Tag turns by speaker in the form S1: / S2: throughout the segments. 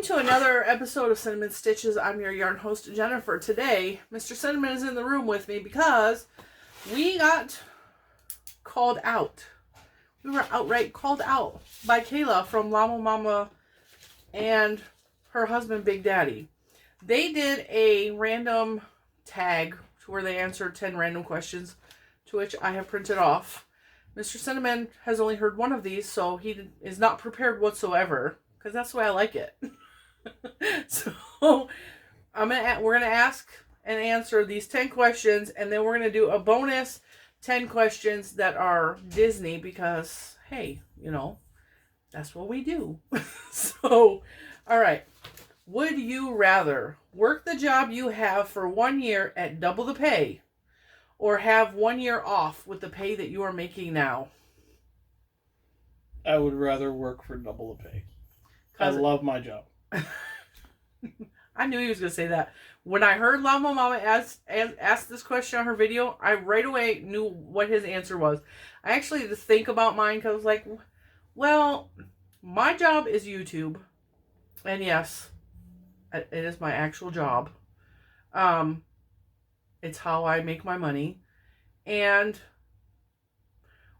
S1: Welcome to another episode of Cinnamon Stitches. I'm your yarn host, Jennifer. Today, Mr. Cinnamon is in the room with me because we got called out. We were outright called out by Kayla from Llama Mama and her husband, Big Daddy. They did a random tag where they answered 10 random questions, to which I have printed off. Mr. Cinnamon has only heard one of these, so he is not prepared whatsoever. Because that's the way I like it. So, we're gonna ask and answer these 10 questions, and then we're gonna do a bonus 10 questions that are Disney, because, hey, you know, that's what we do. So, alright. Would you rather work the job you have for 1 year at double the pay, or have 1 year off with the pay that you are making now?
S2: I would rather work for double the pay. I love my job.
S1: I knew he was going to say that. When I heard Llama Mama ask this question on her video, I right away knew what his answer was. I actually had to think about mine because I was like, well, my job is YouTube. And yes, it is my actual job. It's how I make my money. And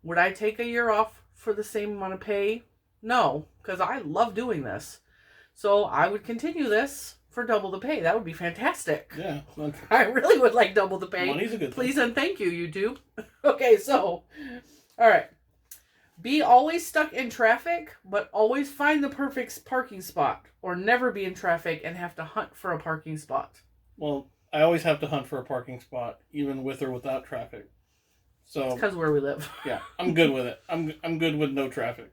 S1: would I take a year off for the same amount of pay? No, because I love doing this. So I would continue this for double the pay. That would be fantastic.
S2: Yeah.
S1: I really would like double the pay.
S2: Money's a good thing.
S1: Please and thank you, YouTube. Okay, so, all right. Be always stuck in traffic, but always find the perfect parking spot. Or never be in traffic and have to hunt for a parking spot.
S2: Well, I always have to hunt for a parking spot, even with or without traffic. So
S1: it's because where we live.
S2: Yeah, I'm good with it. I'm good with no traffic.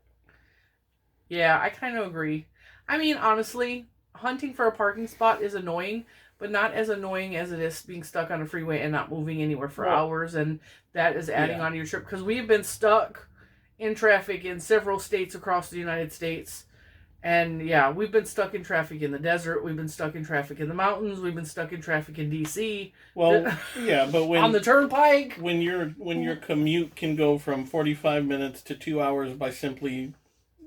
S1: Yeah, I kind of agree. I mean, honestly, hunting for a parking spot is annoying, but not as annoying as it is being stuck on a freeway and not moving anywhere for hours, and that is adding on to your trip. Because we have been stuck in traffic in several states across the United States. And yeah, we've been stuck in traffic in the desert. We've been stuck in traffic in the mountains. We've been stuck in traffic in D.C.
S2: Well, yeah, but when
S1: on the turnpike,
S2: when your commute can go from 45 minutes to 2 hours by simply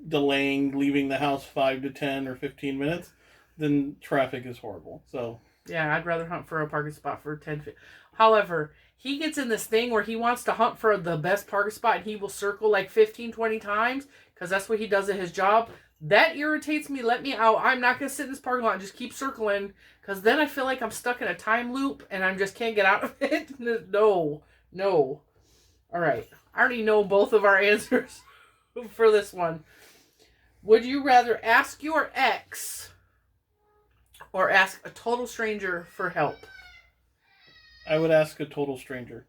S2: delaying leaving the house 5 to 10 or 15 minutes, then traffic is horrible. So
S1: yeah, I'd rather hunt for a parking spot for 10. However, he gets in this thing where he wants to hunt for the best parking spot, and he will circle like 15, 20 times because that's what he does at his job. That irritates me. Let me out. I'm not going to sit in this parking lot and just keep circling, because then I feel like I'm stuck in a time loop and I just can't get out of it. No. All right. I already know both of our answers for this one. Would you rather ask your ex or ask a total stranger for help?
S2: I would ask a total stranger.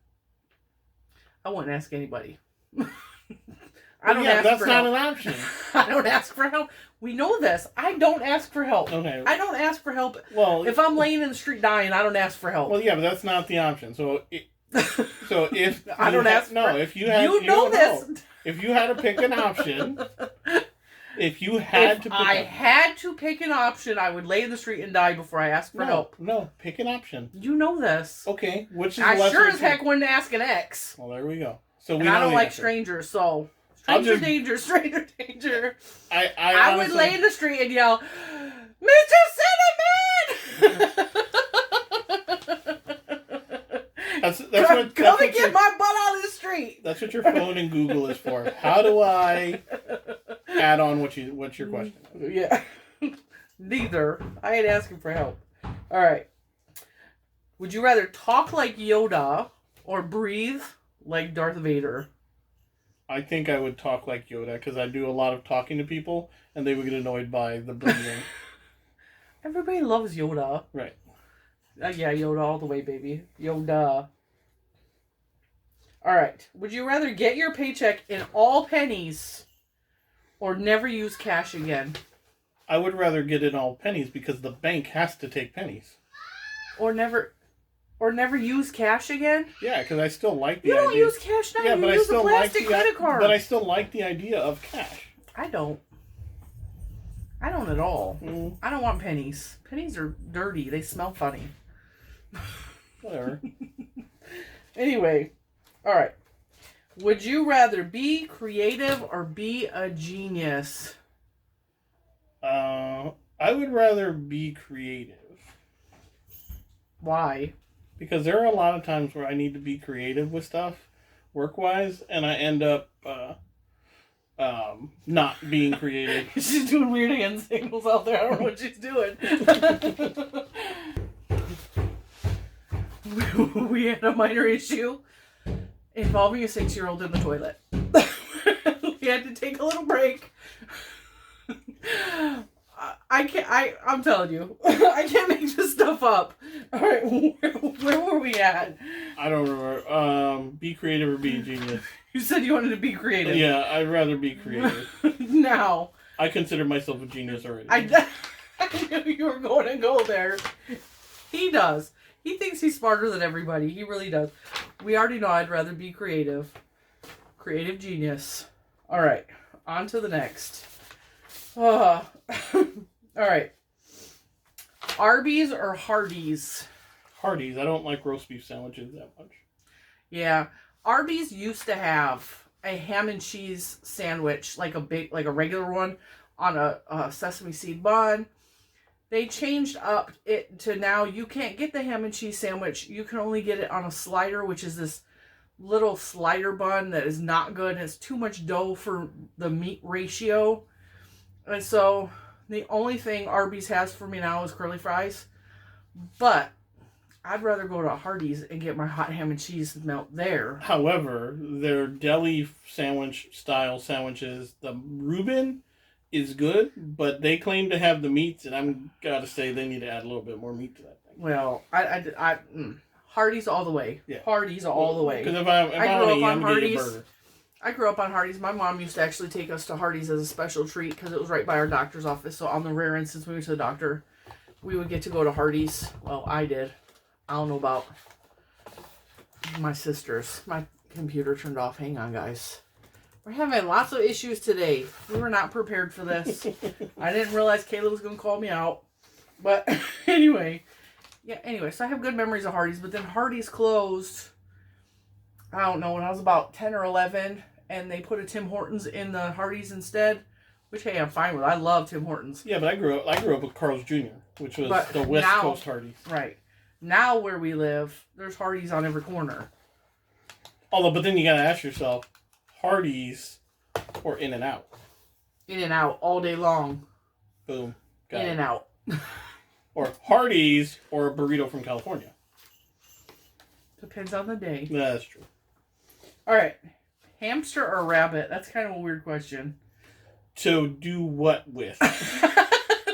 S1: I wouldn't ask anybody.
S2: That's not an option.
S1: I don't ask for help. We know this. I don't ask for help.
S2: Okay.
S1: I don't ask for help.
S2: Well,
S1: if I'm laying in the street dying, I don't ask for help.
S2: Well, yeah, but that's not the option. So if
S1: I don't ask.
S2: If you had,
S1: you know this.
S2: If you had to pick an option, if I
S1: had to pick an option, I would lay in the street and die before I ask for help.
S2: No, pick an option.
S1: You know this.
S2: Okay, which is
S1: I sure as heck wouldn't ask an ex.
S2: Well, there we go. So
S1: I don't like strangers, so stranger danger. I would lay in the street and yell, Mr. Cinnamon! Come and get my butt out of the street.
S2: That's what your phone and Google is for. How do I add on what's your question?
S1: Yeah. Neither. I ain't asking for help. All right. Would you rather talk like Yoda or breathe like Darth Vader?
S2: I think I would talk like Yoda, because I do a lot of talking to people and they would get annoyed by the breathing.
S1: Everybody loves Yoda.
S2: Right.
S1: Yeah, Yoda all the way, baby. Yoda. All right. Would you rather get your paycheck in all pennies or never use cash again?
S2: I would rather get in all pennies, because the bank has to take pennies.
S1: Or never use cash again?
S2: Yeah, because I still like the
S1: idea. You don't use cash now. You use a plastic credit card.
S2: But I still like the idea of cash.
S1: I don't at all. I don't want pennies. Pennies are dirty. They smell funny.
S2: Whatever.
S1: Anyway, all right. Would you rather be creative or be a genius?
S2: I would rather be creative.
S1: Why?
S2: Because there are a lot of times where I need to be creative with stuff, work-wise, and I end up not being creative.
S1: She's doing weird hand signals out there. I don't know what she's doing. We had a minor issue involving a 6-year-old in the toilet. We had to take a little break. I'm telling you, I can't make this stuff up. All right, where were we at?
S2: I don't remember. Be creative or be a genius.
S1: You said you wanted to be creative.
S2: Yeah, I'd rather be creative.
S1: Now.
S2: I consider myself a genius already.
S1: I knew you were going to go there. He does. He thinks he's smarter than everybody. He really does. We already know I'd rather be creative. Creative genius. All right, on to the next. All right. Arbys or Hardee's?
S2: Hardee's. I don't like roast beef sandwiches that much.
S1: Yeah. Arbys used to have a ham and cheese sandwich, like a regular one, on a sesame seed bun. They changed up it to now you can't get the ham and cheese sandwich. You can only get it on a slider, which is this little slider bun that is not good. And it's too much dough for the meat ratio. And so the only thing Arby's has for me now is curly fries. But I'd rather go to Hardee's and get my hot ham and cheese melt there.
S2: However, their deli sandwich style sandwiches, the Reuben is good, but they claim to have the meats, and I'm gotta say they need to add a little bit more meat to that thing.
S1: Well, Hardee's all the way. Yeah. Hardee's all the way.
S2: Because if I grew up on Hardee's.
S1: I grew up on Hardee's. My mom used to actually take us to Hardee's as a special treat because it was right by our doctor's office. So on the rare instance we went to the doctor, we would get to go to Hardee's. Well, I did. I don't know about my sisters. My computer turned off. Hang on, guys. We're having lots of issues today. We were not prepared for this. I didn't realize Kayla was going to call me out. But anyway. Yeah, anyway. So I have good memories of Hardee's. But then Hardee's closed, I don't know, when I was about 10 or 11. And they put a Tim Hortons in the Hardee's instead. Which, hey, I'm fine with. I love Tim Hortons.
S2: Yeah, but I grew up with Carl's Jr., which was the West Coast Hardee's.
S1: Right. Now where we live, there's Hardee's on every corner.
S2: Although, but then you got to ask yourself, Hardee's or In-N-Out?
S1: In-N-Out all day long.
S2: Boom.
S1: In-N-Out.
S2: Or Hardee's or a burrito from California.
S1: Depends on the day.
S2: That's true.
S1: All right. Hamster or rabbit? That's kind of a weird question.
S2: To do what with?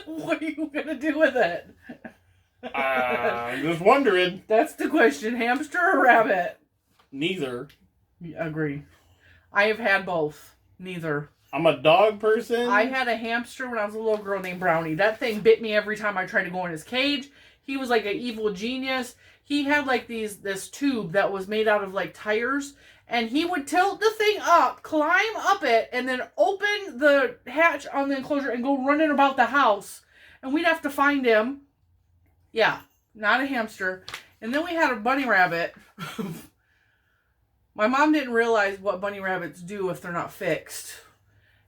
S1: What are you going to do with it?
S2: I'm just wondering.
S1: That's the question. Hamster or rabbit?
S2: Neither.
S1: Agree. I have had both. Neither.
S2: I'm a dog person.
S1: I had a hamster when I was a little girl named Brownie. That thing bit me every time I tried to go in his cage. He was like an evil genius. He had like this tube that was made out of like tires. And he would tilt the thing up, climb up it, and then open the hatch on the enclosure and go running about the house. And we'd have to find him. Yeah, not a hamster. And then we had a bunny rabbit. My mom didn't realize what bunny rabbits do if they're not fixed.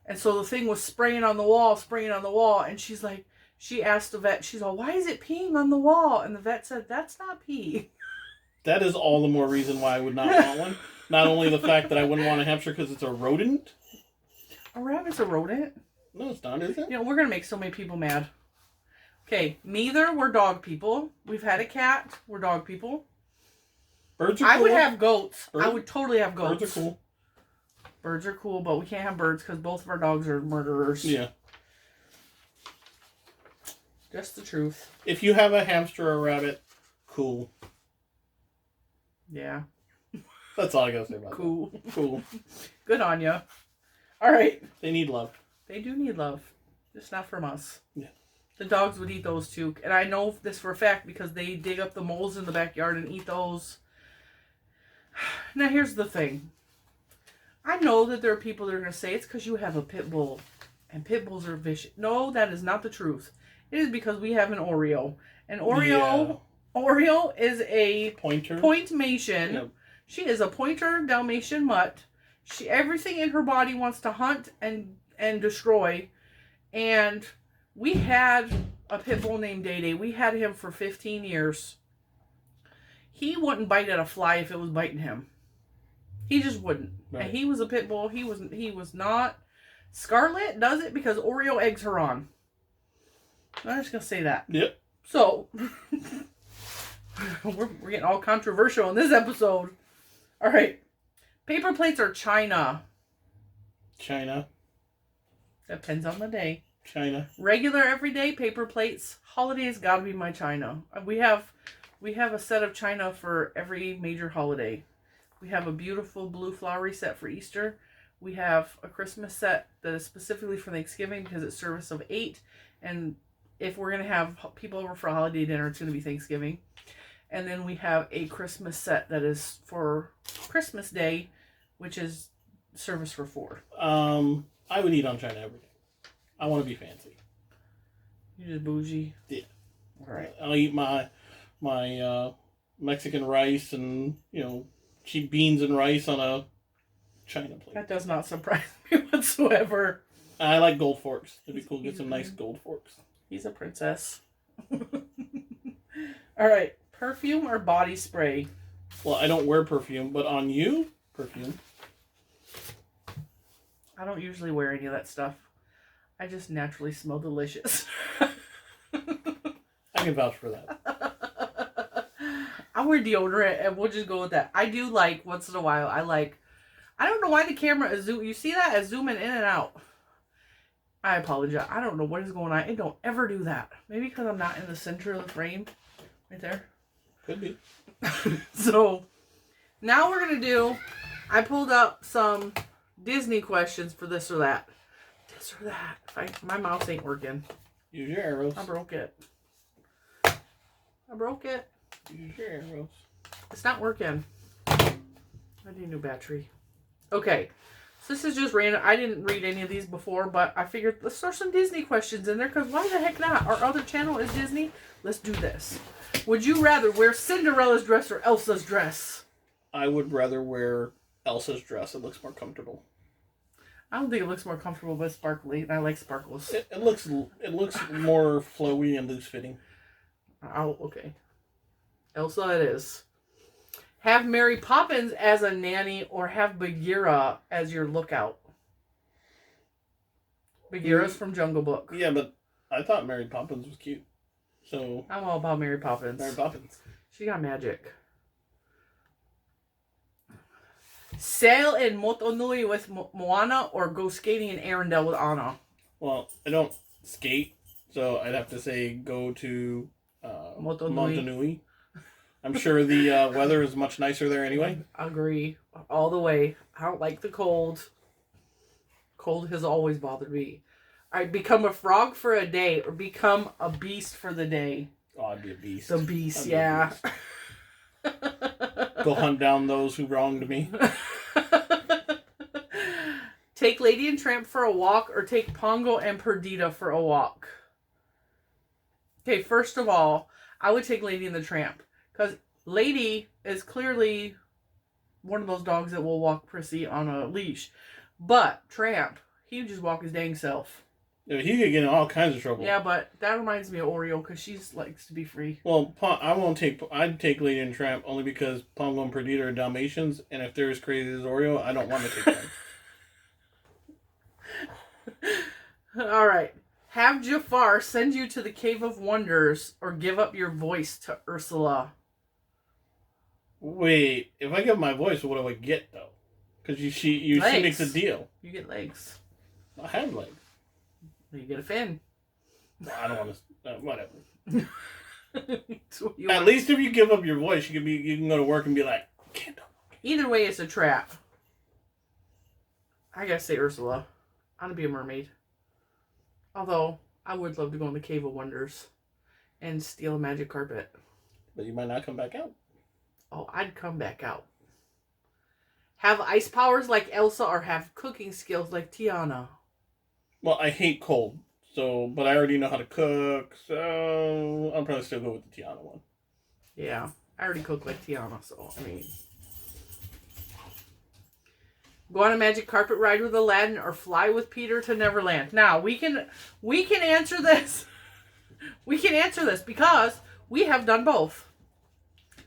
S1: And so the thing was spraying on the wall. And she's like, she asked the vet, she's all, why is it peeing on the wall? And the vet said, that's not pee.
S2: That is all the more reason why I would not want one. Not only the fact that I wouldn't want a hamster because it's a rodent.
S1: A rabbit's a rodent?
S2: No, it's not, is it?
S1: You know, we're going to make so many people mad. Okay, neither. We're dog people. We've had a cat. We're dog people.
S2: Birds are cool.
S1: I would have goats. I would totally have goats.
S2: Birds are cool.
S1: Birds are cool, but we can't have birds because both of our dogs are murderers.
S2: Yeah.
S1: Just the truth.
S2: If you have a hamster or a rabbit, cool.
S1: Yeah.
S2: That's all I gotta say about
S1: cool.
S2: That. Cool.
S1: Good on ya. All right.
S2: They need love.
S1: They do need love. Just not from us.
S2: Yeah.
S1: The dogs would eat those too. And I know this for a fact because they dig up the moles in the backyard and eat those. Now here's the thing. I know that there are people that are going to say it's because you have a pit bull. And pit bulls are vicious. No, that is not the truth. It is because we have an Oreo. And Oreo is a Pointmation. Yep. She is a pointer Dalmatian mutt. Everything in her body wants to hunt and destroy. And We had a pit bull named Day Day. We had him for 15 years. He wouldn't bite at a fly if it was biting him. He just wouldn't.
S2: Right.
S1: And he was a pit bull. He was not. Scarlet does it because Oreo eggs her on. I'm just going to say that.
S2: Yep.
S1: So, we're getting all controversial in this episode. All right. Paper plates are China.
S2: China.
S1: Depends on the day.
S2: China.
S1: Regular everyday paper plates. Holidays gotta be my China. We have a set of China for every major holiday. We have a beautiful blue flowery set for Easter. We have a Christmas set that is specifically for Thanksgiving because it's service of 8. And if we're going to have people over for a holiday dinner, it's going to be Thanksgiving. And then we have a Christmas set that is for Christmas Day, which is service for 4.
S2: I would eat on China every day. I want to be fancy.
S1: You're just bougie?
S2: Yeah.
S1: All right.
S2: I'll eat my Mexican rice and, cheap beans and rice on a China plate.
S1: That does not surprise me whatsoever.
S2: I like gold forks. It'd be cool to get some nice gold forks.
S1: He's a princess. All right. Perfume or body spray?
S2: Well, I don't wear perfume, but on you, perfume.
S1: I don't usually wear any of that stuff. I just naturally smell delicious.
S2: I can vouch for that.
S1: I wear deodorant and we'll just go with that. I do like, once in a while, I don't know why the camera is you see that as zooming in and out. I apologize. I don't know what is going on. It don't ever do that. Maybe because I'm not in the center of the frame. Right there.
S2: Could be.
S1: So, now we're going to do, I pulled up some Disney questions for this or that. This or that. My mouse ain't working.
S2: Use your arrows.
S1: I broke it.
S2: Use your arrows.
S1: It's not working. I need a new battery. Okay. So this is just random. I didn't read any of these before, but I figured let's throw some Disney questions in there because why the heck not? Our other channel is Disney. Let's do this. Would you rather wear Cinderella's dress or Elsa's dress?
S2: I would rather wear Elsa's dress. It looks more comfortable.
S1: I don't think it looks more comfortable but sparkly, and I like sparkles.
S2: It looks more flowy and loose fitting.
S1: Oh, okay. Elsa it is. Have Mary Poppins as a nanny or have Bagheera as your lookout? Bagheera's from Jungle Book.
S2: Yeah, but I thought Mary Poppins was cute. So
S1: I'm all about Mary Poppins.
S2: Mary Poppins.
S1: She got magic. Sail in Motunui with Moana or go skating in Arendelle with Anna?
S2: Well, I don't skate, so I'd have to say go to Motunui. I'm sure the weather is much nicer there anyway.
S1: Agree. All the way. I don't like the cold. Cold has always bothered me. Alright, become a frog for a day or become a beast for the day.
S2: Oh, I'd be a beast.
S1: The beast, yeah.
S2: Go hunt down those who wronged me.
S1: Take Lady and Tramp for a walk or take Pongo and Perdita for a walk. Okay, first of all, I would take Lady and the Tramp. Because Lady is clearly one of those dogs that will walk prissy on a leash. But Tramp, he would just walk his dang self.
S2: Yeah, he could get in all kinds of trouble.
S1: Yeah, but that reminds me of Oreo because she likes to be free.
S2: Well, I'd take Lady and Tramp only because Pongo and Perdita are Dalmatians, and if they're as crazy as Oreo, I don't want to take them.
S1: All right. Have Jafar send you to the Cave of Wonders or give up your voice to Ursula.
S2: Wait, if I give my voice, what do I get though? Because she makes a deal.
S1: You get legs.
S2: I have legs.
S1: You get a fin.
S2: Well, I don't want to. Whatever.
S1: At
S2: At least if you give up your voice, you can go to work and be like, can't talk.
S1: Either way, it's a trap. I gotta say Ursula. I want to be a mermaid. Although, I would love to go in the Cave of Wonders and steal a magic carpet.
S2: But you might not come back out.
S1: Oh, I'd come back out. Have ice powers like Elsa or have cooking skills like Tiana?
S2: Well, I hate cold, but I already know how to cook, so I'll probably still go with the Tiana one.
S1: Yeah, I already cook like Tiana, so, I mean. Go on a magic carpet ride with Aladdin or fly with Peter to Neverland. Now, we can answer this. We can answer this because we have done both.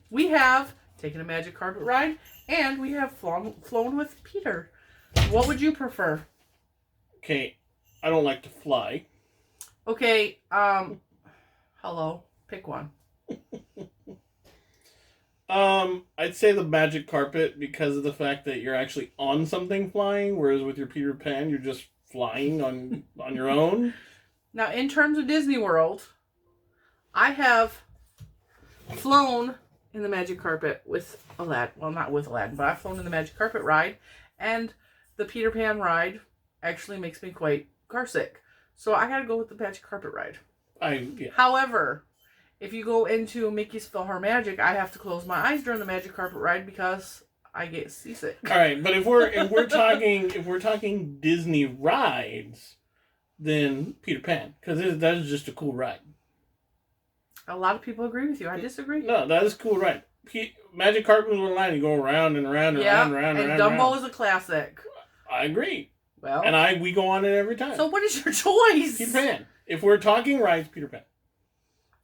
S1: We have taken a magic carpet ride and we have flown with Peter. What would you prefer?
S2: Okay, I don't like to fly.
S1: Okay, hello. Pick one.
S2: I'd say the magic carpet because of the fact that you're actually on something flying, whereas with your Peter Pan, you're just flying on your own.
S1: Now, in terms of Disney World, I have flown in the magic carpet with Aladdin. Well, not with Aladdin, but I've flown in the magic carpet ride, and the Peter Pan ride actually makes me quite car sick. So I gotta go with the magic carpet ride.
S2: Yeah.
S1: However, if you go into Mickey's PhilharMagic, I have to close my eyes during the magic carpet ride because I get seasick.
S2: All right, but if we're talking Disney rides, then Peter Pan, because that is just a cool ride.
S1: A lot of people agree with you. I disagree.
S2: No, that is a cool ride. Magic carpet was line, you go around and around and around and around.
S1: And
S2: around,
S1: Dumbo
S2: around.
S1: is a classic.
S2: I agree.
S1: Well,
S2: and we go on it every time.
S1: So what is your choice?
S2: Peter Pan. If we're talking rides, Peter Pan.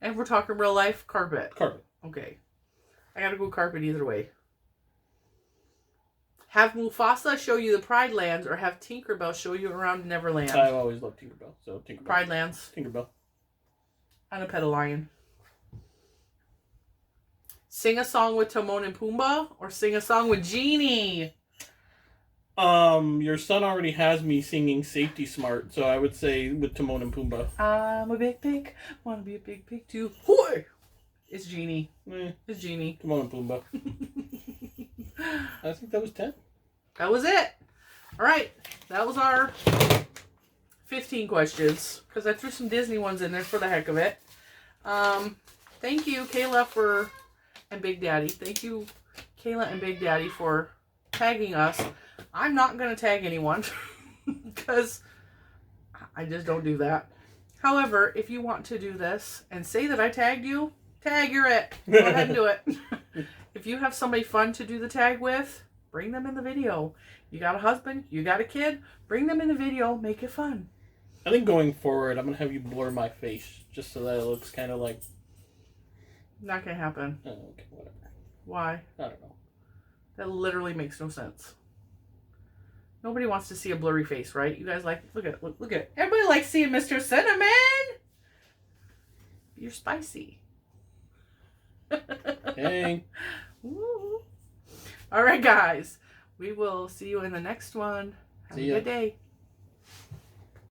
S1: And we're talking real life, carpet.
S2: Carpet.
S1: Okay. I gotta go carpet either way. Have Mufasa show you the Pride Lands or have Tinkerbell show you around Neverland?
S2: I've always loved Tinkerbell, so Tinkerbell.
S1: Pride Lands.
S2: Tinkerbell.
S1: On a pedal lion. Sing a song with Timon and Pumbaa or sing a song with Genie?
S2: Your son already has me singing Safety Smart, so I would say with Timon and Pumbaa.
S1: I'm a big pig, wanna be a big pig too. Hoi! It's Genie. It's Genie.
S2: Timon and Pumbaa. I think that was 10.
S1: That was it. All right. That was our 15 questions because I threw some Disney ones in there for the heck of it. Thank you, Kayla, and Big Daddy. Thank you, Kayla and Big Daddy, for tagging us. I'm not going to tag anyone because I just don't do that. However, if you want to do this and say that I tagged you, tag you're it. Go ahead and do it. If you have somebody fun to do the tag with, bring them in the video. You got a husband, you got a kid, bring them in the video, make it fun.
S2: I think going forward, I'm going to have you blur my face just so that it looks kind of like...
S1: Not going to happen.
S2: Oh, okay, whatever.
S1: Why?
S2: I don't know.
S1: That literally makes no sense. Nobody wants to see a blurry face, right? You guys look at it. Everybody likes seeing Mr. Cinnamon. You're spicy.
S2: Hey.
S1: Woo. All right, guys. We will see you in the next one. Have a good day.